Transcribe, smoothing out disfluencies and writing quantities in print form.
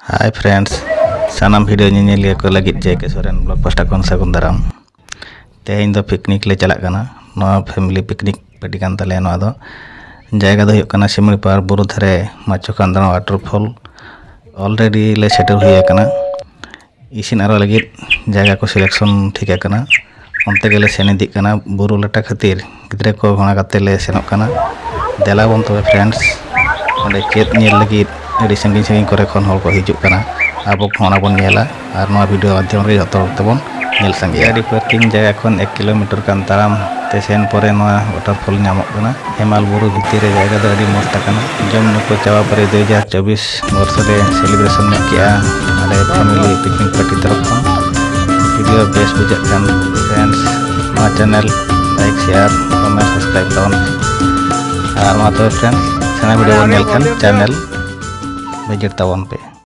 hi friends सानाम video ᱧᱮᱧᱮᱞᱤᱭᱟᱹ को लगित जेके सोरेन ब्लॉग पास्टा खन सागुन दाराम तेहेñ दो पिकनिक ले चलाग कना नोआ फैमिली पिकनिक गाड़ी कान तले नोआ दो जायगा दो हुयुग कना सिमड़ीपार बुरु धारे माचो कांदन वाटरफॉल ऑलरेडी ले सेटल हुई कना इसिन आरो लगित जायगा को सिलेक्शन ठीक कना onte gele sen idik kana buru lata khatir gidre ko gona kate le senok kana dela bon to friends onde chet nyel lagi adi sanging sanging kore khon hol ko hijuk kana abo khona bon nyela ar noa video adhyam re joto tebon nyel sangi adi parking jaga khon 1 kilometer kan taram te sen pore noa waterfall nyamok kana hemal buru bhitire jaga do adi mosta kana jom ko chawa pare 2024 borso re celebration nya kia ale family picnic party taraf khon video best bujak kan friends ma channel like share comment subscribe tabon ar ma to friends sana video nyel kan channel budget tabon pe